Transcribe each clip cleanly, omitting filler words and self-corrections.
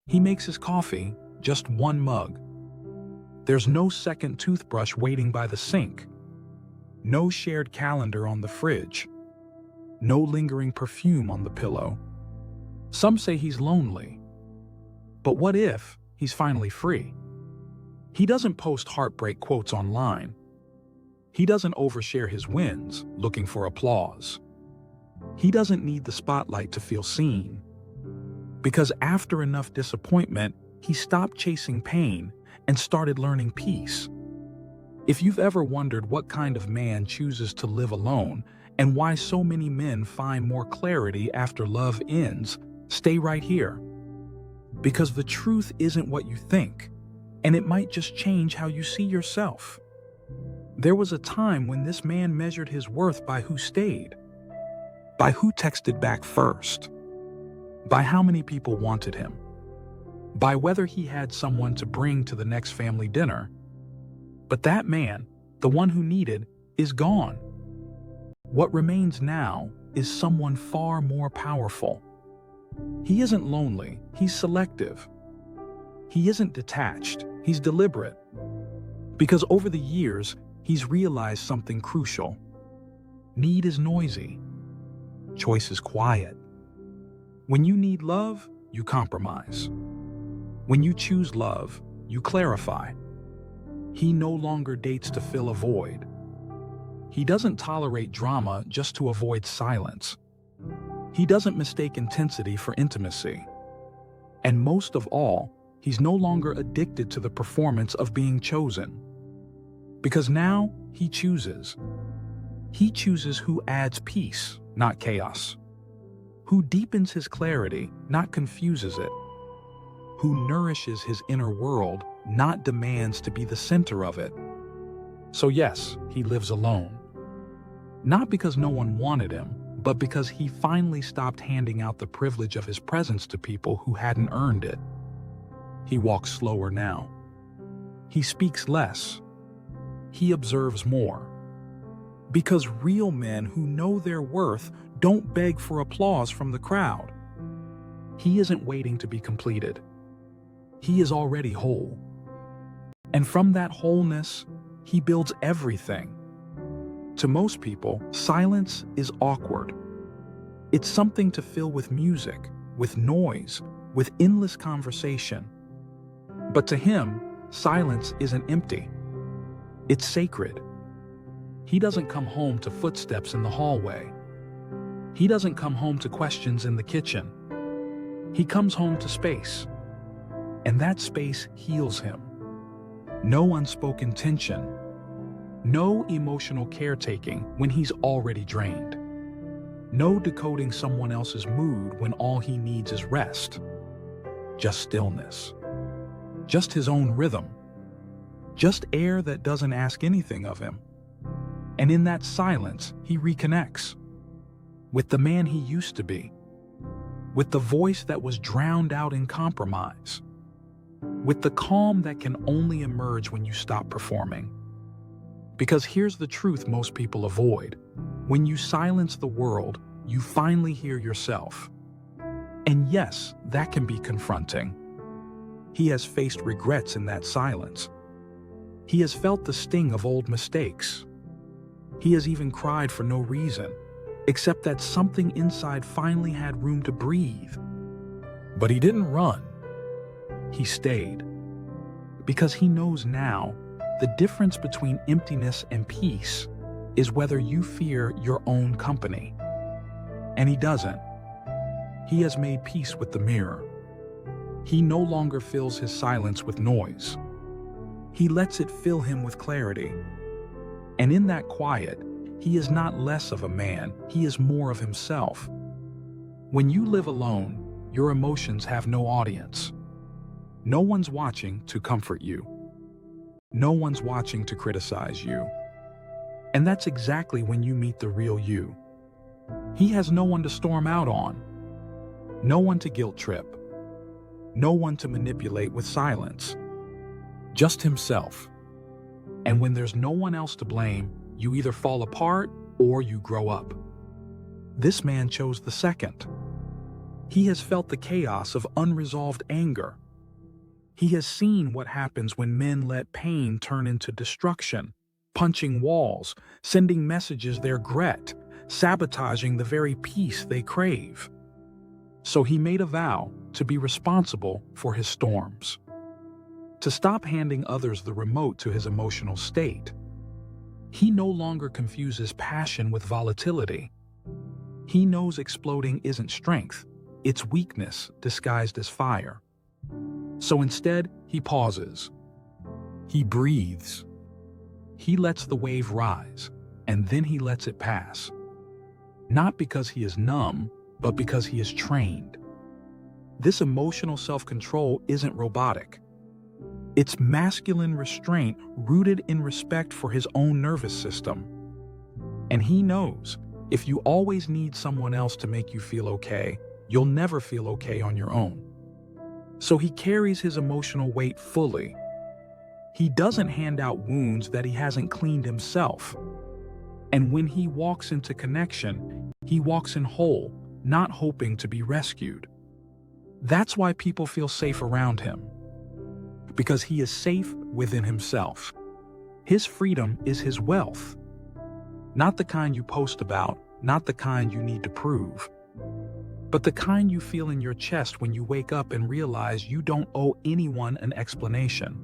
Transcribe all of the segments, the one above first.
He makes his coffee, just one mug. There's no second toothbrush waiting by the sink. No shared calendar on the fridge. No lingering perfume on the pillow. Some say he's lonely. But what if he's finally free? He doesn't post heartbreak quotes online. He doesn't overshare his wins, looking for applause. He doesn't need the spotlight to feel seen. Because after enough disappointment, he stopped chasing pain and started learning peace. If you've ever wondered what kind of man chooses to live alone and why so many men find more clarity after love ends, stay right here. Because the truth isn't what you think, and it might just change how you see yourself. There was a time when this man measured his worth by who stayed, by who texted back first, by how many people wanted him, by whether he had someone to bring to the next family dinner. But that man, the one who needed, is gone. What remains now is someone far more powerful. He isn't lonely, he's selective. He isn't detached, he's deliberate. Because over the years, he's realized something crucial. Need is noisy. Choice is quiet. When you need love, you compromise. When you choose love, you clarify. He no longer dates to fill a void. He doesn't tolerate drama just to avoid silence. He doesn't mistake intensity for intimacy. And most of all, he's no longer addicted to the performance of being chosen. Because now he chooses. He chooses who adds peace, not chaos. Who deepens his clarity, not confuses it. Who nourishes his inner world, not demands to be the center of it. So yes, he lives alone. Not because no one wanted him, but because he finally stopped handing out the privilege of his presence to people who hadn't earned it. He walks slower now. He speaks less. He observes more. Because real men who know their worth don't beg for applause from the crowd. He isn't waiting to be completed. He is already whole. And from that wholeness, he builds everything. To most people, silence is awkward. It's something to fill with music, with noise, with endless conversation. But to him, silence isn't empty. It's sacred. He doesn't come home to footsteps in the hallway. He doesn't come home to questions in the kitchen. He comes home to space. And that space heals him. No unspoken tension. No emotional caretaking when he's already drained. No decoding someone else's mood when all he needs is rest. Just stillness. Just his own rhythm. Just air that doesn't ask anything of him. And in that silence, he reconnects with the man he used to be, with the voice that was drowned out in compromise, with the calm that can only emerge when you stop performing. Because here's the truth most people avoid. When you silence the world, you finally hear yourself. And yes, that can be confronting. He has faced regrets in that silence. He has felt the sting of old mistakes. He has even cried for no reason, except that something inside finally had room to breathe. But he didn't run. He stayed. Because he knows now the difference between emptiness and peace is whether you fear your own company. And he doesn't. He has made peace with the mirror. He no longer fills his silence with noise. He lets it fill him with clarity. And in that quiet, he is not less of a man, he is more of himself. When you live alone, your emotions have no audience. No one's watching to comfort you. No one's watching to criticize you. And that's exactly when you meet the real you. He has no one to storm out on. No one to guilt trip. No one to manipulate with silence. Just himself. And when there's no one else to blame, you either fall apart or you grow up. This man chose the second. He has felt the chaos of unresolved anger. He has seen what happens when men let pain turn into destruction, punching walls, sending messages they regret, sabotaging the very peace they crave. So he made a vow to be responsible for his storms, to stop handing others the remote to his emotional state. He no longer confuses passion with volatility. He knows exploding isn't strength, it's weakness disguised as fire. So instead, he pauses. He breathes. He lets the wave rise, and then he lets it pass. Not because he is numb, but because he is trained. This emotional self-control isn't robotic. It's masculine restraint rooted in respect for his own nervous system. And he knows, if you always need someone else to make you feel okay, you'll never feel okay on your own. So he carries his emotional weight fully. He doesn't hand out wounds that he hasn't cleaned himself. And when he walks into connection, he walks in whole, not hoping to be rescued. That's why people feel safe around him. Because he is safe within himself. His freedom is his wealth. Not the kind you post about, not the kind you need to prove, but the kind you feel in your chest when you wake up and realize you don't owe anyone an explanation.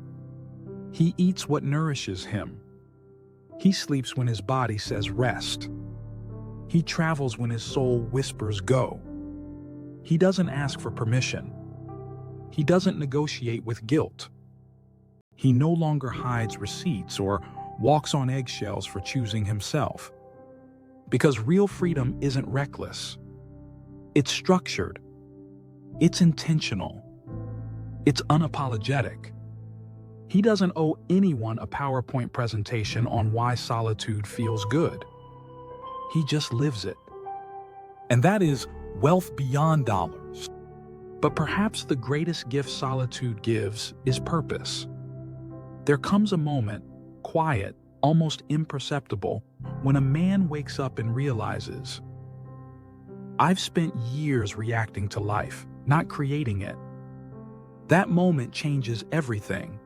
He eats what nourishes him. He sleeps when his body says rest. He travels when his soul whispers go. He doesn't ask for permission. He doesn't negotiate with guilt. He no longer hides receipts or walks on eggshells for choosing himself. Because real freedom isn't reckless. It's structured. It's intentional. It's unapologetic. He doesn't owe anyone a PowerPoint presentation on why solitude feels good. He just lives it. And that is wealth beyond dollars. But perhaps the greatest gift solitude gives is purpose. There comes a moment, quiet, almost imperceptible, when a man wakes up and realizes, I've spent years reacting to life, not creating it. That moment changes everything.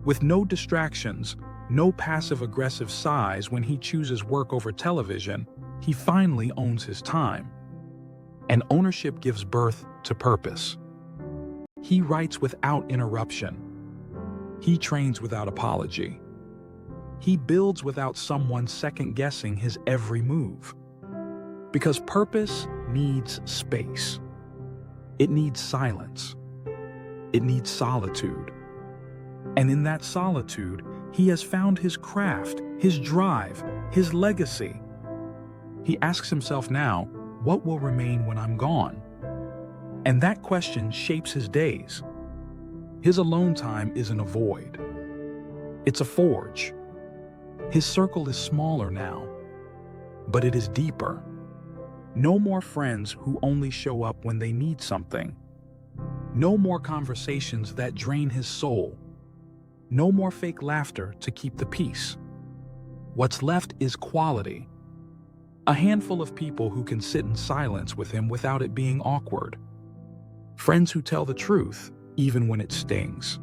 With no distractions, no passive-aggressive sighs when he chooses work over television, he finally owns his time. And ownership gives birth to purpose. He writes without interruption. He trains without apology. He builds without someone second-guessing his every move. Because purpose needs space. It needs silence. It needs solitude. And in that solitude, he has found his craft, his drive, his legacy. He asks himself now, what will remain when I'm gone? And that question shapes his days. His alone time isn't a void. It's a forge. His circle is smaller now, but it is deeper. No more friends who only show up when they need something. No more conversations that drain his soul. No more fake laughter to keep the peace. What's left is quality. A handful of people who can sit in silence with him without it being awkward. Friends who tell the truth, even when it stings.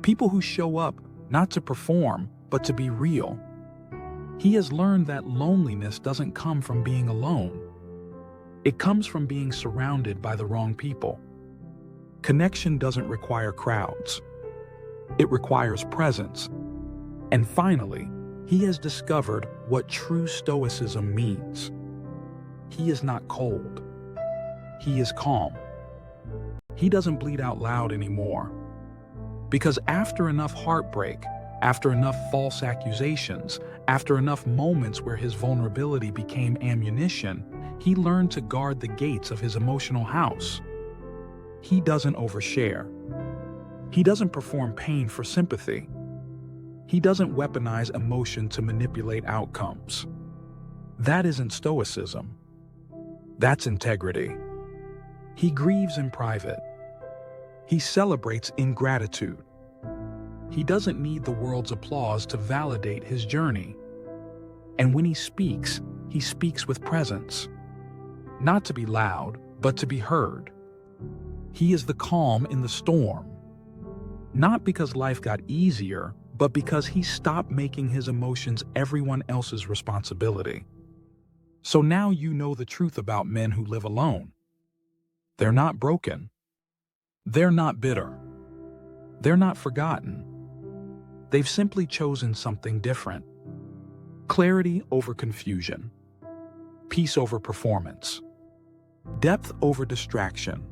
People who show up not to perform, but to be real. He has learned that loneliness doesn't come from being alone. It comes from being surrounded by the wrong people. Connection doesn't require crowds. It requires presence. And finally, he has discovered what true Stoicism means. He is not cold. He is calm. He doesn't bleed out loud anymore. Because after enough heartbreak, after enough false accusations, after enough moments where his vulnerability became ammunition, he learned to guard the gates of his emotional house. He doesn't overshare. He doesn't perform pain for sympathy. He doesn't weaponize emotion to manipulate outcomes. That isn't Stoicism. That's integrity. He grieves in private. He celebrates in gratitude. He doesn't need the world's applause to validate his journey. And when he speaks with presence. Not to be loud, but to be heard. He is the calm in the storm. Not because life got easier, but because he stopped making his emotions everyone else's responsibility. So now you know the truth about men who live alone. They're not broken. They're not bitter. They're not forgotten. They've simply chosen something different. Clarity over confusion. Peace over performance. Depth over distraction.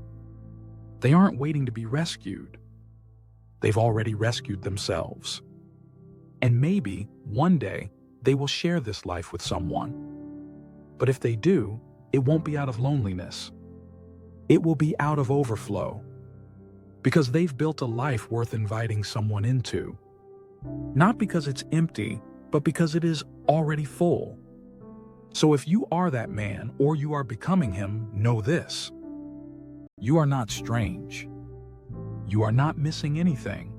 They aren't waiting to be rescued. They've already rescued themselves. And maybe, one day, they will share this life with someone. But if they do, it won't be out of loneliness. It will be out of overflow. Because they've built a life worth inviting someone into. Not because it's empty, but because it is already full. So if you are that man, or you are becoming him, know this. You are not strange. You are not missing anything.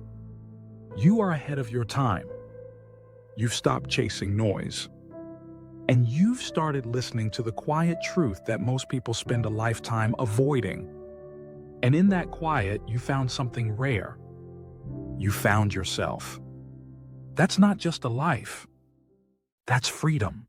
You are ahead of your time. You've stopped chasing noise. And you've started listening to the quiet truth that most people spend a lifetime avoiding. And in that quiet, you found something rare. You found yourself. That's not just a life. That's freedom.